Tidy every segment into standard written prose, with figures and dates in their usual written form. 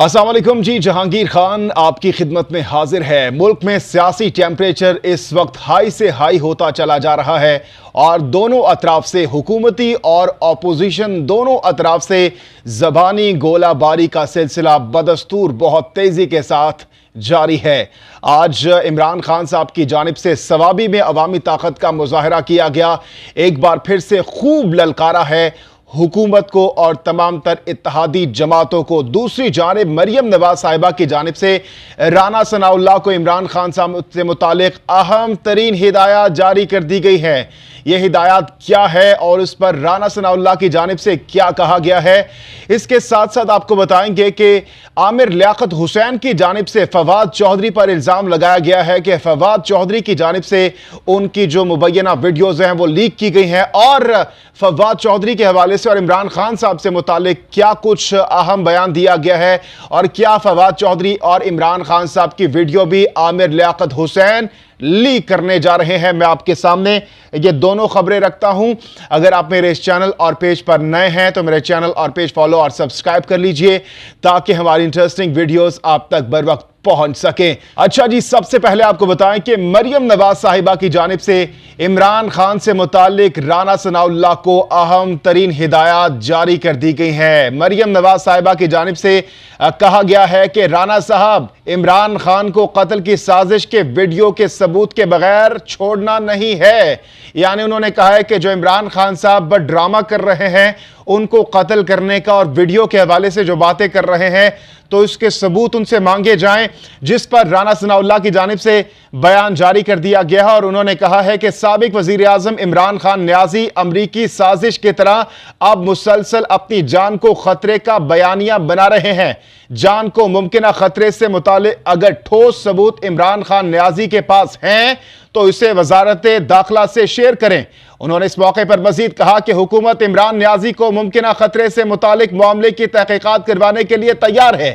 अस्सलाम वालेकुम जी। जहांगीर खान आपकी खिदमत में हाजिर है। मुल्क में सियासी टेम्परेचर इस वक्त हाई से हाई होता चला जा रहा है और दोनों अतराफ से, हुकूमती और अपोजिशन दोनों अतराफ से ज़बानी गोलाबारी का सिलसिला बदस्तूर बहुत तेज़ी के साथ जारी है। आज इमरान खान साहब की जानिब से सवाबी में अवामी ताकत का मुजाहरा किया गया। एक बार फिर से खूब ललकारा है हुकूमत को और तमाम तर इत्तेहादी जमातों को। दूसरी जानिब मरियम नवाज साहिबा की जानिब से राना सनाउल्लाह को इमरान खान साहब से मुतालिक अहम तरीन हिदायत जारी कर दी गई है। यह हिदायत क्या है और उस पर राना सनाउल्लाह की जानिब से क्या कहा गया है, इसके साथ साथ आपको बताएंगे कि आमिर लियाकत हुसैन की जानिब से फवाद चौधरी पर इल्ज़ाम लगाया गया है कि फवाद चौधरी की जानिब से उनकी जो मुबैना वीडियोज़ हैं वो लीक की गई हैं और फवाद चौधरी के हवाले से और इमरान खान साहब से मुतालिक क्या कुछ अहम बयान दिया गया है और क्या फवाद चौधरी और इमरान खान साहब की वीडियो भी आमिर लियाकत हुसैन लीक करने जा रहे हैं। मैं आपके सामने ये दोनों खबरें रखता हूं। अगर आप मेरे इस चैनल और पेज पर नए हैं तो मेरे चैनल और पेज फॉलो और सब्सक्राइब कर लीजिए ताकि हमारी इंटरेस्टिंग वीडियोस आप तक बर वक्त पहुंच सके। अच्छा जी, सबसे पहले आपको बताएं कि मरियम नवाज साहिबा की जानिब से इमरान खान से मुतालिक राना सनाउल्लाह को अहम तरीन हिदायत जारी कर दी गई है। मरियम नवाज साहिबा की जानिब से कहा गया है कि राना साहब, इमरान खान को कत्ल की साजिश के वीडियो के सबूत के बगैर छोड़ना नहीं है। यानी उन्होंने कहा है कि जो इमरान खान साहब ड्रामा कर रहे हैं उनको कत्ल करने का और वीडियो के हवाले से जो बातें कर रहे हैं तो इसके सबूत उनसे मांगे जाएं, जिस पर राना सनाउल्लाह की जानिब से बयान जारी कर दिया गया है और उन्होंने कहा है कि साबिक वजीर आजम इमरान खान न्याजी अमरीकी साजिश की तरह अब मुसलसल अपनी जान को खतरे का बयानिया बना रहे हैं। जान को मुमकिन खतरे से मुतालिक अगर ठोस सबूत इमरान खान न्याजी के पास हैं तो इसे वजारत दाखिला से शेयर करें। उन्होंने इस मौके पर मजीद कहा कि हुकूमत इमरान न्याजी को मुमकिन खतरे से मुतालिक मामले की तहकीकात करवाने के लिए तैयार है।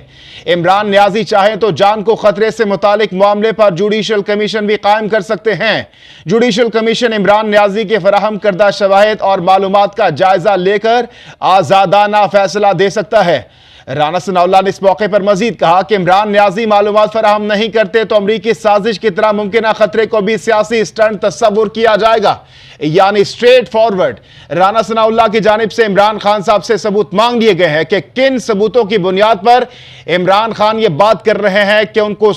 इमरान न्याजी चाहे तो जान को खतरे से मुतालिक मामले पर जुडिशल कमीशन भी कायम कर सकते हैं। जुडिशल कमीशन इमरान न्याजी के फराहम करदा शवाहिद और मालूमात का जायजा लेकर आजादाना फैसला दे सकता है। राना सनाउल्लाह ने इस मौके पर मजीद कहा कि इमरान न्याजी मालूमात फराहम नहीं करते तो अमरीकी साजिश की तरह मुमकिन खतरे को भी सियासी स्टंट तस्वुर किया जाएगा, यानी स्ट्रेट फॉरवर्ड। राना सनाउल्लाह की जानिब से इमरान खान साहब से सबूत मांग लिए गए हैं कि किन सबूतों की बुनियाद पर इमरान खान ये बात कर रहे हैं कि उनको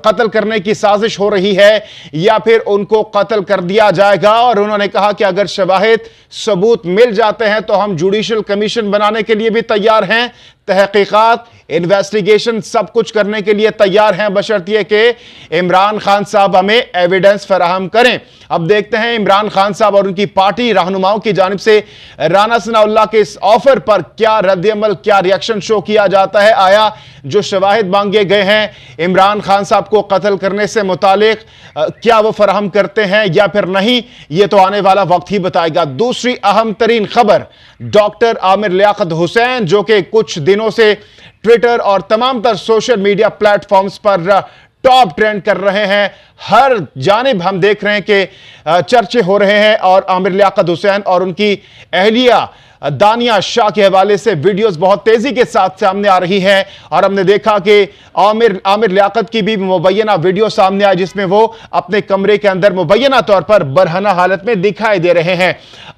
कत्ल करने की साजिश हो रही है या फिर उनको कत्ल कर दिया जाएगा। और उन्होंने कहा कि अगर शवाहिद सबूत मिल जाते हैं तो हम जुडिशल कमीशन बनाने के लिए भी तैयार हैं, तहकीकात, इन्वेस्टिगेशन सब कुछ करने के लिए तैयार हैं, बशर्ते कि इमरान खान साहब हमें एविडेंस फराहम करें। अब देखते हैं इमरान खान साहब और उनकी पार्टी रहनुमाओं की जानिब से राना सनाउल्लाह के इस ऑफर पर क्या रद्द-ए-अमल, क्या रिएक्शन शो किया जाता है। आया जो शवाहिद मांगे गए हैं इमरान खान साहब को कत्ल करने से मुतालिक क्या वो फराहम करते हैं या फिर नहीं, ये तो आने वाला वक्त ही बताएगा। दूसरी अहम तरीन खबर, डॉक्टर आमिर लियाकत हुसैन जो कि कुछ दिनों से ट्विटर और तमाम तर सोशल मीडिया प्लेटफॉर्म्स पर टॉप ट्रेंड कर रहे हैं। हर जानिब हम देख रहे हैं कि चर्चे हो रहे हैं और आमिर लियाकत हुसैन और उनकी अहलिया दानिया शाह के हवाले से वीडियोस बहुत तेजी के साथ सामने आ रही हैं और हमने देखा कि आमिर लियाकत की भी मुबैना वीडियो सामने आई जिसमें वो अपने कमरे के अंदर मुबैना तौर पर बरहना हालत में दिखाई दे रहे हैं।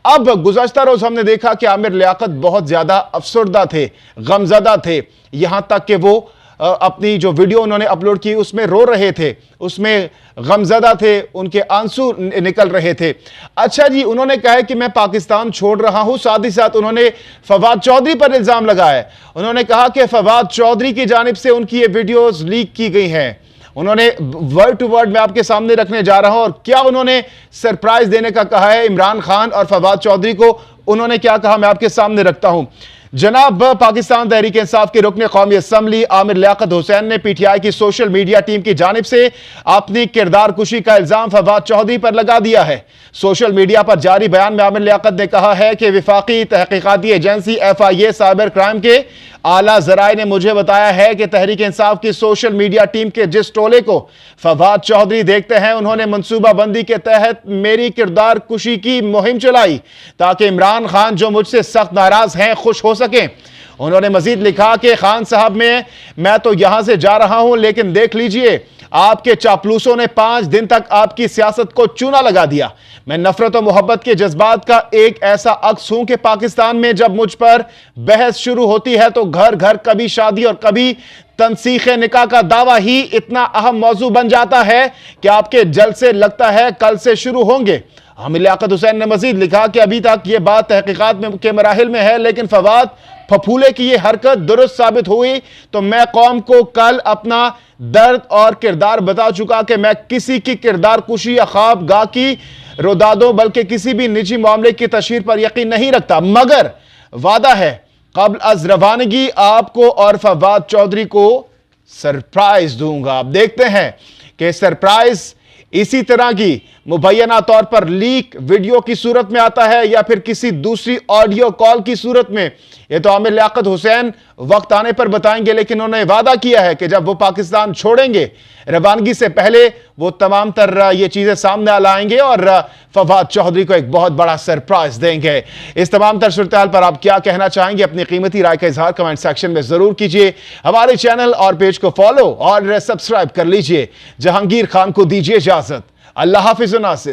अब गुज़श्ता रोज हमने देखा कि आमिर लियाकत बहुत ज्यादा अफसरदा थे, गमज़दा थे, यहां तक कि वो अपनी जो वीडियो उन्होंने अपलोड की उसमें रो रहे थे, उसमें गमज़दा थे, उनके आंसू निकल रहे थे। अच्छा जी, उन्होंने कहा कि मैं पाकिस्तान छोड़ रहा हूं। साथ ही साथ उन्होंने फवाद चौधरी पर इल्ज़ाम लगाया। उन्होंने कहा कि फवाद चौधरी की जानिब से उनकी ये वीडियोस लीक की गई हैं। उन्होंने वर्ड टू वर्ड मैं आपके सामने रखने जा रहा हूं और क्या उन्होंने सरप्राइज देने का कहा है इमरान खान और फवाद चौधरी को, उन्होंने क्या कहा मैं आपके सामने रखता हूं। जनाब, पाकिस्तान तहरीक इंसाफ के रुकन कौमी असम्बली आमिर लियाकत हुसैन ने पीटीआई की सोशल मीडिया टीम की जानिब से अपनी किरदार कुशी का इल्जाम फवाद चौधरी पर लगा दिया है। सोशल मीडिया पर जारी बयान में आमिर लियाकत ने कहा है कि विफाकी तहकीकाती एजेंसी FIA साइबर क्राइम के आला जराए ने मुझे बताया है कि तहरीक इंसाफ की सोशल मीडिया टीम के जिस टोले को फवाद चौधरी देखते हैं उन्होंने मनसूबाबंदी के तहत मेरी किरदार कुशी की मुहिम चलाई ताकि इमरान खान जो मुझसे सख्त नाराज हैं खुश हो सकें। उन्होंने मजीद लिखा कि खान साहब मैं तो यहां से जा रहा हूं, लेकिन देख लीजिए आपके चापलूसों ने 5 दिन तक आपकी सियासत को चूना लगा दिया। मैं नफरत और मोहब्बत के जज्बात का एक ऐसा अक्स हूं कि पाकिस्तान में जब मुझ पर बहस शुरू होती है तो घर घर कभी शादी और कभी तनसीख निकाह का दावा ही इतना अहम मौजू बन जाता है कि आपके जलसे लगता है कल से शुरू होंगे। हामिद लियाकत हुसैन ने मजीद लिखा कि अभी तक यह बात तहकीकात के मराहिल में है, लेकिन फवाद फफूले की यह हरकत दुरुस्त साबित हुई तो मैं कौम को कल अपना दर्द और किरदार बता चुका कि मैं किसी की किरदार कुशी या ख्वाब गा की रोदादों बल्कि किसी भी निजी मामले की तशहीर पर यकीन नहीं रखता, मगर वादा है कबल अज रवानगी आपको और फवाद चौधरी को सरप्राइज दूंगा। आप देखते हैं कि सरप्राइज इसी तरह की मुबैना तौर पर लीक वीडियो की सूरत में आता है या फिर किसी दूसरी ऑडियो कॉल की सूरत में, यह तो हामिद लियाकत हुसैन वक्त आने पर बताएंगे, लेकिन उन्होंने वादा किया है कि जब वो पाकिस्तान छोड़ेंगे रवानगी से पहले वो तमाम तर ये चीजें सामने लाएंगे और फवाद चौधरी को एक बहुत बड़ा सरप्राइज देंगे। इस तमाम तर सूरत पर आप क्या कहना चाहेंगे? अपनी कीमती राय का इजहार कमेंट सेक्शन में जरूर कीजिए। हमारे चैनल और पेज को फॉलो और सब्सक्राइब कर लीजिए। जहांगीर खान को दीजिए इजाजत। अल्लाह हाफिज नासिर।